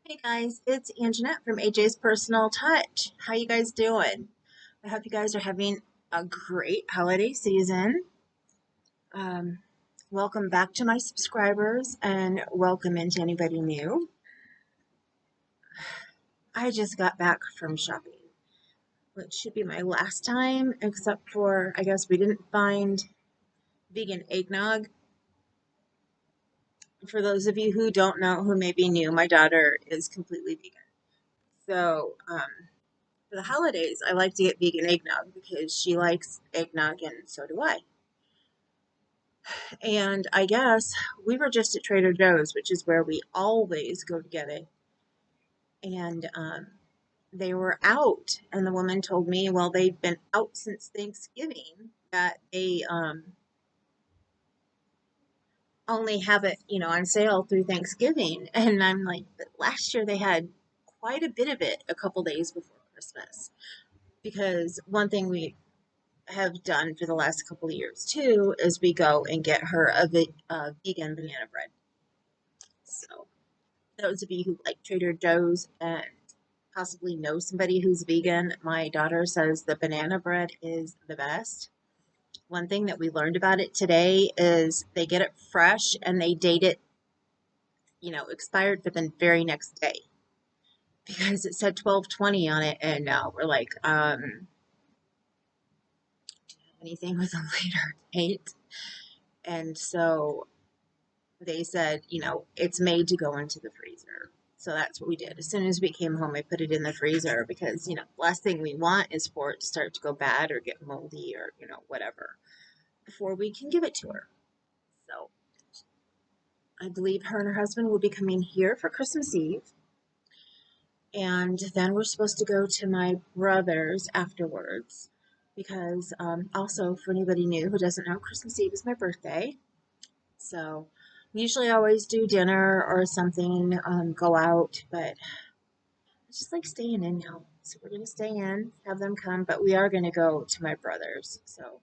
Hey guys, it's Anjanette from AJ's Personal Touch. How you guys doing? I hope you guys are having a great holiday season. Um, Welcome back to my subscribers and welcome into anybody new. I just got back from shopping, which should be my last time, except for I guess we didn't find vegan eggnog. For those of you who don't know, who may be new, my daughter is completely vegan. So, for the holidays, I like to get vegan eggnog because she likes eggnog and so do I. And I guess we were just at Trader Joe's, which is where we always go to get it. And they were out, and the woman told me, well, they've been out since Thanksgiving, that they only have it, on sale through Thanksgiving. And I'm like, but last year they had quite a bit of it a couple days before Christmas. Because one thing we have done for the last couple of years too is we go and get her a vegan banana bread. So those of you who like Trader Joe's and possibly know somebody who's vegan, my daughter says the banana bread is the best. One thing that we learned about it today is they get it fresh and they date it, expired for the very next day because it said 12/20 on it, and now we're like, anything with a later date. And so they said, it's made to go into the freezer. So that's what we did. As soon as we came home, I put it in the freezer because, the last thing we want is for it to start to go bad or get moldy or, whatever before we can give it to her. So I believe her and her husband will be coming here for Christmas Eve. And then we're supposed to go to my brother's afterwards because also for anybody new who doesn't know, Christmas Eve is my birthday. So we usually always do dinner or something, go out, but I just like staying in now. So we're going to stay in, have them come, but we are going to go to my brother's. So,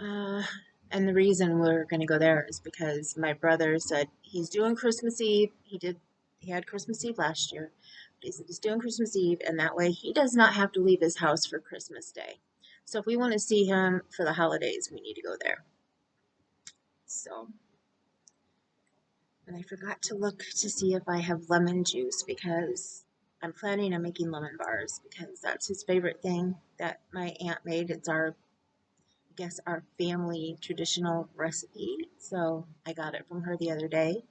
uh, and the reason we're going to go there is because my brother said he's doing Christmas Eve. He had Christmas Eve last year. But he said he's doing Christmas Eve, and that way he does not have to leave his house for Christmas Day. So if we want to see him for the holidays, we need to go there. So, and I forgot to look to see if I have lemon juice because I'm planning on making lemon bars because that's his favorite thing that my aunt made. It's I guess, our family traditional recipe. So I got it from her the other day.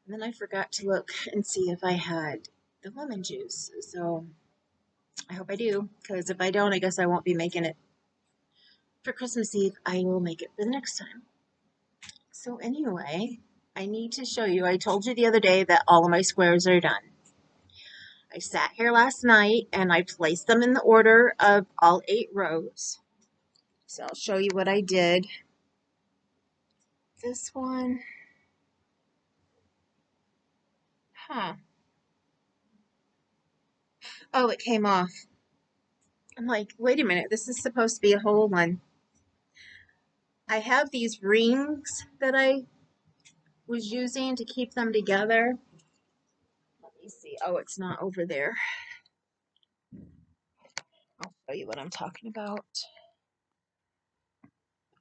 And then I forgot to look and see if I had the lemon juice. So I hope I do because if I don't, I guess I won't be making it for Christmas Eve. I will make it for the next time. So anyway, I need to show you. I told you the other day that all of my squares are done. I sat here last night and I placed them in the order of all 8 rows. So I'll show you what I did. This one, oh, it came off. I'm like, wait a minute, this is supposed to be a whole one. I have these rings that I was using to keep them together. Let me see. Oh, it's not over there. I'll show you what I'm talking about.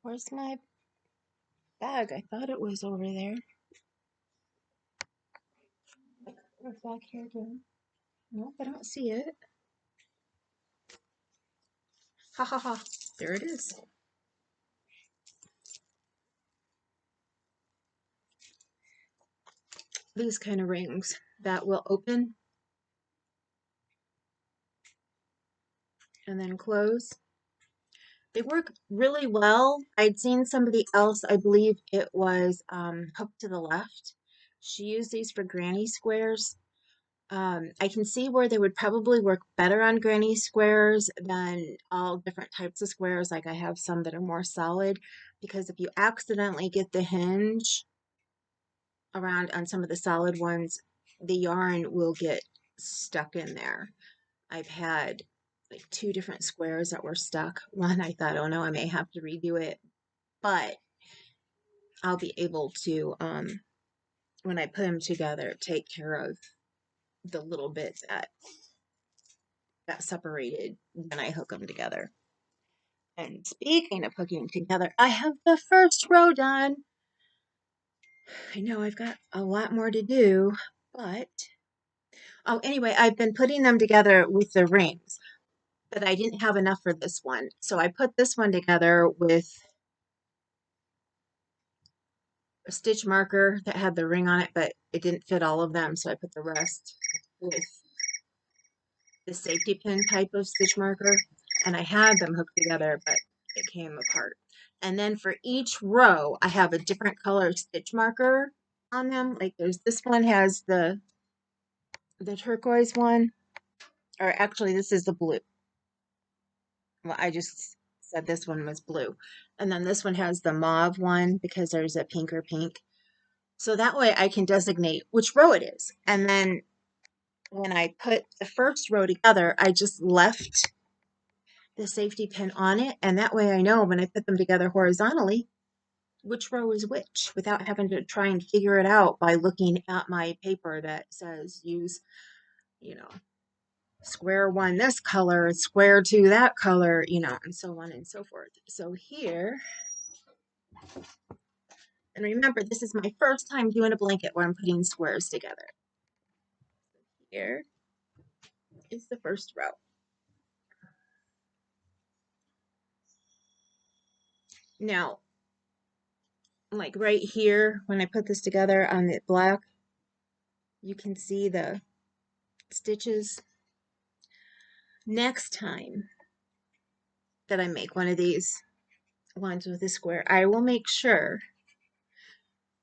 Where's my bag? I thought it was over there. What's back here again? Nope, I don't see it. Ha ha ha. There it is. These kind of rings that will open and then close. They work really well. I'd seen somebody else, I believe it was Hook to the Left. She used these for granny squares. I can see where they would probably work better on granny squares than all different types of squares. Like I have some that are more solid because if you accidentally get the hinge around on some of the solid ones, the yarn will get stuck in there. I've had like 2 different squares that were stuck. One, I thought, oh no, I may have to redo it, but I'll be able to when I put them together, take care of the little bits that separated when I hook them together. And speaking of hooking together, I have the first row done. I know I've got a lot more to do, but oh, anyway, I've been putting them together with the rings, but I didn't have enough for this one. So I put this one together with a stitch marker that had the ring on it, but it didn't fit all of them. So I put the rest with the safety pin type of stitch marker, and I had them hooked together, but it came apart. And then for each row, I have a different color stitch marker on them. Like there's this one has the turquoise one, or actually this is the blue. Well, I just said this one was blue. And then this one has the mauve one because there's a pinker pink. So that way I can designate which row it is. And then when I put the first row together, I just left the safety pin on it. And that way I know when I put them together horizontally, which row is which without having to try and figure it out by looking at my paper that says use, you know, square one this color, square two that color, you know, and so on and so forth. So here, and remember, this is my first time doing a blanket where I'm putting squares together. Here is the first row. Now, like right here, when I put this together on the black, you can see the stitches. Next time that I make one of these ones with a square, I will make sure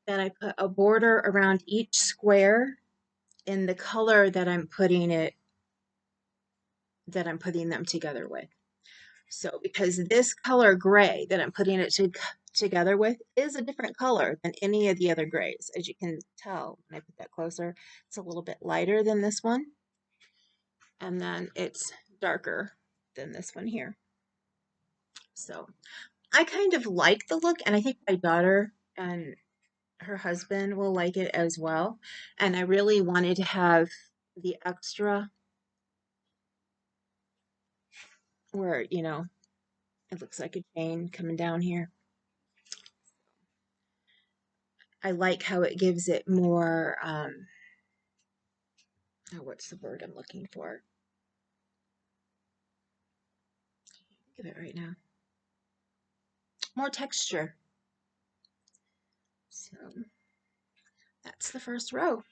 that I put a border around each square in the color that I'm putting them together with. So because this color gray that I'm putting it together with is a different color than any of the other grays. As you can tell, when I put that closer, it's a little bit lighter than this one. And then it's darker than this one here. So I kind of like the look, and I think my daughter and her husband will like it as well. And I really wanted to have the extra where, you know, it looks like a chain coming down here. I like how it gives it more, oh, what's the word I'm looking for? Give it right now. More texture. So that's the first row.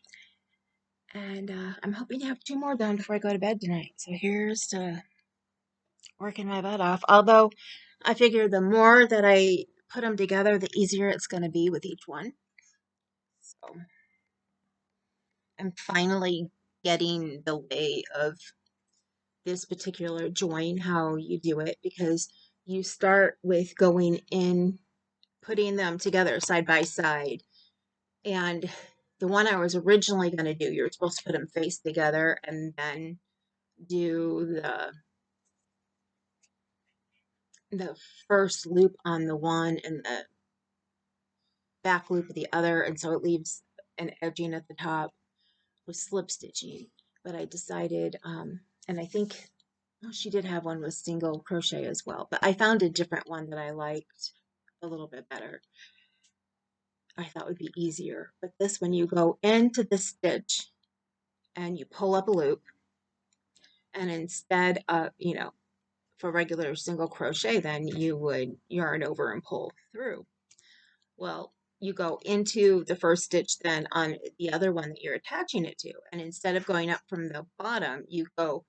And I'm hoping to have 2 more done before I go to bed tonight. So here's to working my butt off. Although I figure the more that I put them together, the easier it's going to be with each one. So I'm finally getting the way of this particular join, how you do it, because you start with going in, putting them together side by side. And the one I was originally going to do, you're supposed to put them face together and then do the first loop on the one and the back loop of the other, and so it leaves an edging at the top with slip stitching. But I decided, and I think she did have one with single crochet as well, but I found a different one that I liked a little bit better. I thought would be easier. But this one, you go into the stitch and you pull up a loop, and instead of, you know, for regular single crochet, then you would yarn over and pull through. Well, you go into the first stitch then on the other one that you're attaching it to, and instead of going up from the bottom, you go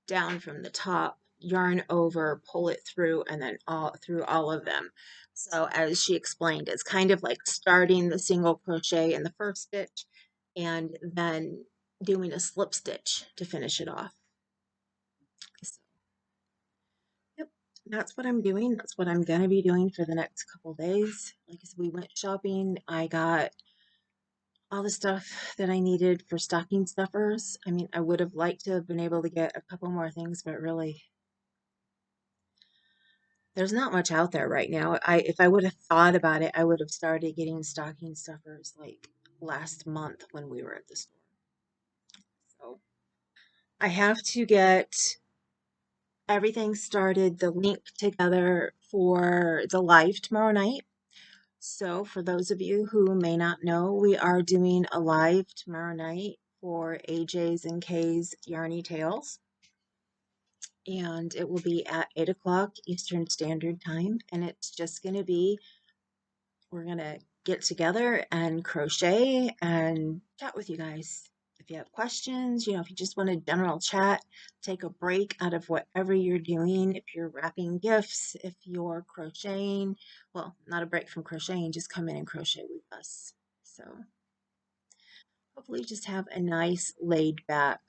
down from the top, yarn over, pull it through, and then all through all of them. So as she explained, it's kind of like starting the single crochet in the first stitch and then doing a slip stitch to finish it off. So, yep, that's what I'm doing. That's what I'm going to be doing for the next couple days. Like I said, we went shopping. I got all the stuff that I needed for stocking stuffers. I mean, I would have liked to have been able to get a couple more things, but really, there's not much out there right now. If I would have thought about it, I would have started getting stocking stuffers like last month when we were at the store. So I have to get everything started, the link together for the live tomorrow night. So for those of you who may not know, we are doing a live tomorrow night for AJ's and K's Yarny Tales. And it will be at 8 o'clock Eastern Standard Time. And it's just going to be, we're going to get together and crochet and chat with you guys. If you have questions, if you just want a general chat, take a break out of whatever you're doing. If you're wrapping gifts, if you're crocheting, well, not a break from crocheting, just come in and crochet with us. So hopefully just have a nice laid back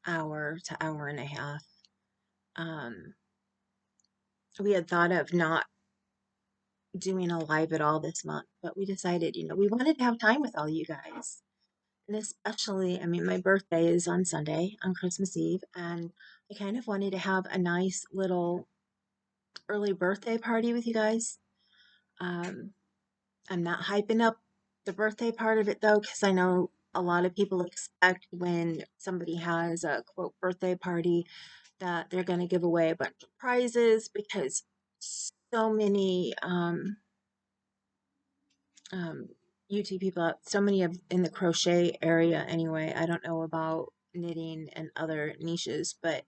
hour to hour and a half. We had thought of not doing a live at all this month, but we decided, we wanted to have time with all you guys. And especially, my birthday is on Sunday, on Christmas Eve, and I kind of wanted to have a nice little early birthday party with you guys. I'm not hyping up the birthday part of it though, because I know a lot of people expect when somebody has a quote birthday party that they're going to give away a bunch of prizes, because so many UT people, so many of in the crochet area anyway. I don't know about knitting and other niches, but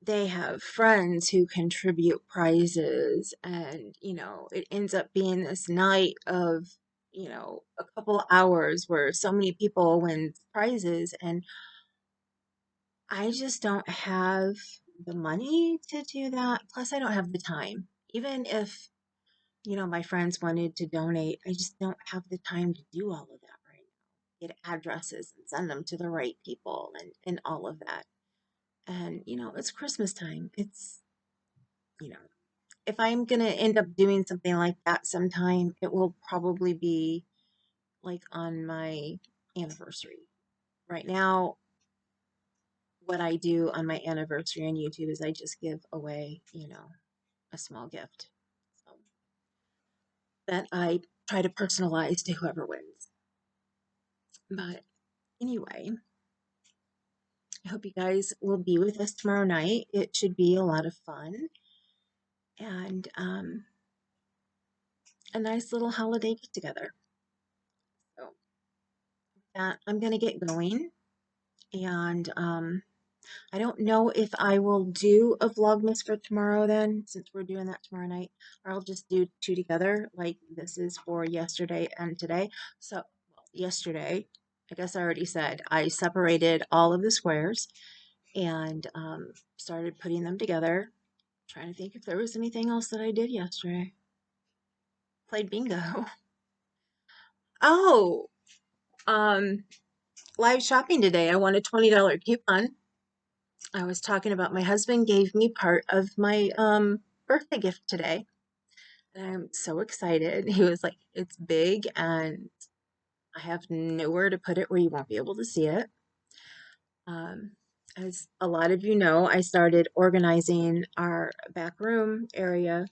they have friends who contribute prizes, and it ends up being this night of a couple hours where so many people win prizes, and I just don't have the money to do that. Plus I don't have the time. Even if my friends wanted to donate, I just don't have the time to do all of that right now. Get addresses and send them to the right people and all of that. And, it's Christmas time. It's, if I'm going to end up doing something like that sometime, it will probably be like on my anniversary. Right now, what I do on my anniversary on YouTube is I just give away, a small gift. So that I try to personalize to whoever wins. But anyway, I hope you guys will be with us tomorrow night. It should be a lot of fun and a nice little holiday get together. So I'm going to get going, and I don't know if I will do a Vlogmas for tomorrow then, since we're doing that tomorrow night, or I'll just do two together, like this is for yesterday and today. So, well, yesterday, I guess I already said, I separated all of the squares and started putting them together. Trying to think if there was anything else that I did yesterday. Played bingo. Oh, um, live shopping today. I won a $20 coupon. I was talking about my husband gave me part of my birthday gift today. And I'm so excited. He was like, it's big and I have nowhere to put it where you won't be able to see it. As a lot of you know, I started organizing our back room area.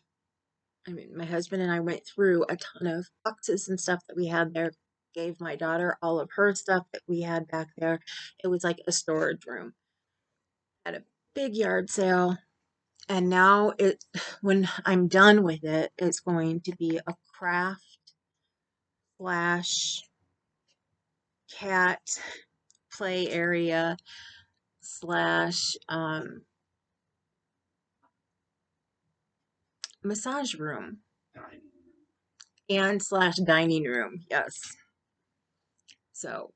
My husband and I went through a ton of boxes and stuff that we had there, gave my daughter all of her stuff that we had back there. It was like a storage room. At a big yard sale. And now when I'm done with it, it's going to be a craft slash cat play area slash massage room and slash dining room. Yes. So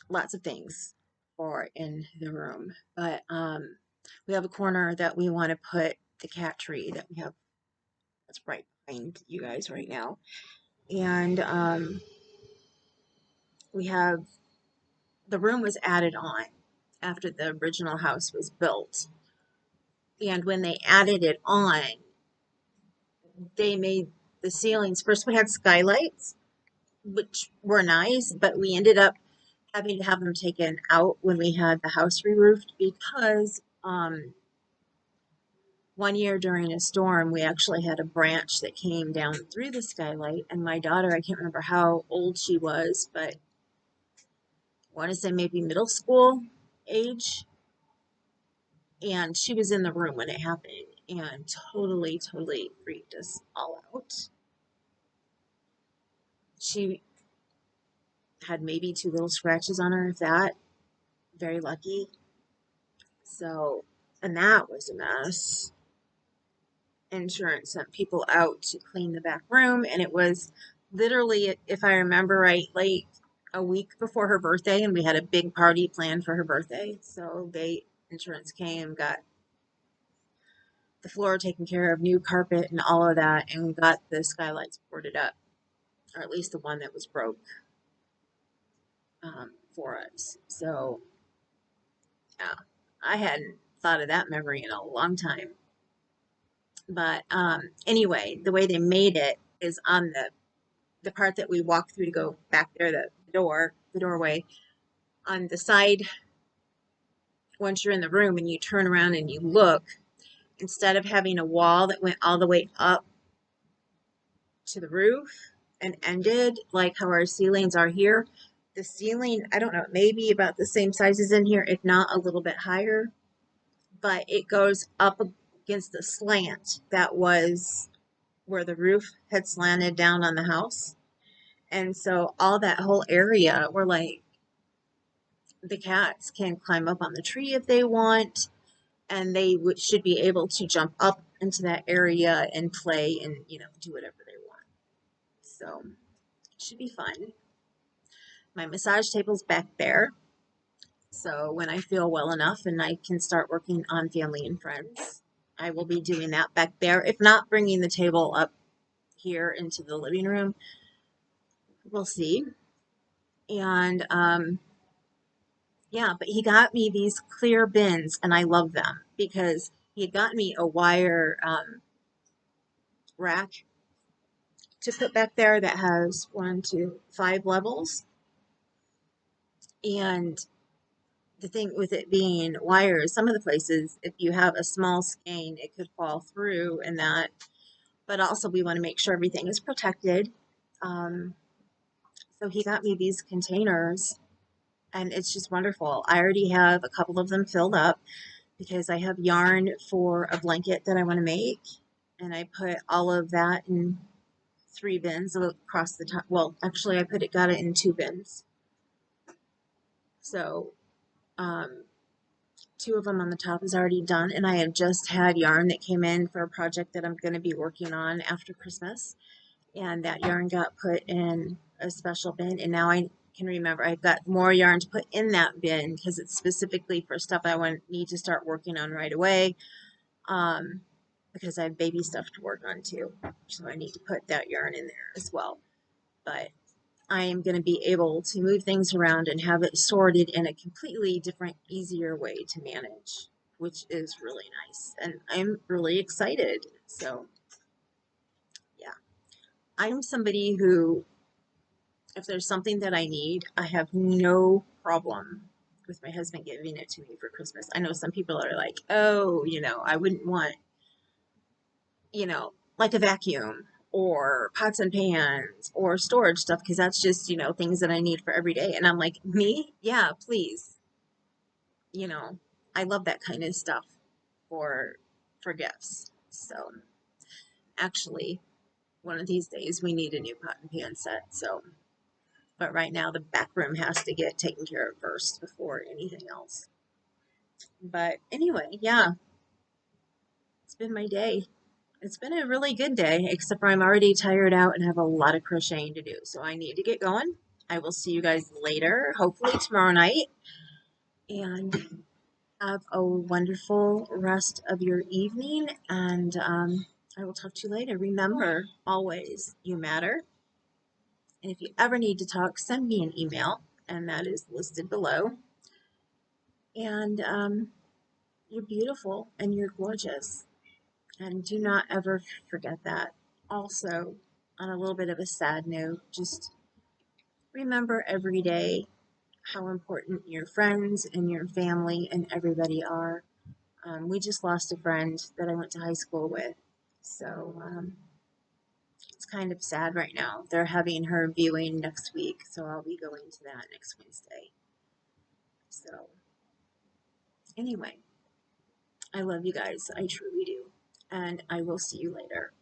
lots of things for in the room. But we have a corner that we want to put the cat tree that we have that's right behind you guys right now. And we have the room was added on after the original house was built. And when they added it on, they made the ceilings. First, we had skylights, which were nice, but we ended up having to have them taken out when we had the house re-roofed because when one year during a storm, we actually had a branch that came down through the skylight, and my daughter, I can't remember how old she was, but I want to say maybe middle school age, and she was in the room when it happened and totally freaked us all out. She had maybe 2 little scratches on her, if that. Very lucky. So, and that was a mess. Insurance sent people out to clean the back room, and it was literally, if I remember right, like a week before her birthday, and we had a big party planned for her birthday. So insurance came, got the floor taken care of, new carpet and all of that, and got the skylights boarded up, or at least the one that was broke, for us. So yeah, I hadn't thought of that memory in a long time. But anyway, the way they made it is on the part that we walk through to go back there, the doorway, on the side. Once you're in the room and you turn around and you look, instead of having a wall that went all the way up to the roof and ended like how our ceilings are here, the ceiling, I don't know, maybe about the same size as in here, if not a little bit higher, but it goes up against the slant that was where the roof had slanted down on the house. And so all that whole area, we're like, the cats can climb up on the tree if they want, and they should be able to jump up into that area and play and, do whatever they want. So it should be fun. My massage table's back there. So when I feel well enough and I can start working on family and friends, I will be doing that back there. If not, bringing the table up here into the living room. We'll see. And yeah, but he got me these clear bins, and I love them because he had gotten me a wire rack to put back there that has 1, 2, 5 levels. And the thing with it being wires, some of the places, if you have a small skein, it could fall through and that. But also we want to make sure everything is protected. So he got me these containers, and it's just wonderful. I already have a couple of them filled up because I have yarn for a blanket that I want to make. And I put all of that in 3 bins across the top. Well, actually, got it in 2 bins. So, 2 of them on the top is already done, and I have just had yarn that came in for a project that I'm going to be working on after Christmas, and that yarn got put in a special bin, and now I can remember I've got more yarn to put in that bin because it's specifically for stuff I need to start working on right away, because I have baby stuff to work on too, so I need to put that yarn in there as well. But I am going to be able to move things around and have it sorted in a completely different, easier way to manage, which is really nice. And I'm really excited. So, yeah. I'm somebody who, if there's something that I need, I have no problem with my husband giving it to me for Christmas. I know some people are like, oh, I wouldn't want, like a vacuum or pots and pans or storage stuff because that's just, things that I need for every day. And I'm like, me? Yeah, please. I love that kind of stuff for gifts. So actually, one of these days we need a new pot and pan set. So, but right now the back room has to get taken care of first before anything else. But anyway, yeah, it's been my day. It's been a really good day, except for I'm already tired out and have a lot of crocheting to do. So I need to get going. I will see you guys later, hopefully tomorrow night. And have a wonderful rest of your evening. And I will talk to you later. Remember, always, you matter. And if you ever need to talk, send me an email. And that is listed below. And you're beautiful and you're gorgeous. And do not ever forget that. Also, on a little bit of a sad note, just remember every day how important your friends and your family and everybody are. We just lost a friend that I went to high school with, so it's kind of sad right now. They're having her viewing next week, so I'll be going to that next Wednesday. So, anyway, I love you guys. I truly do. And I will see you later.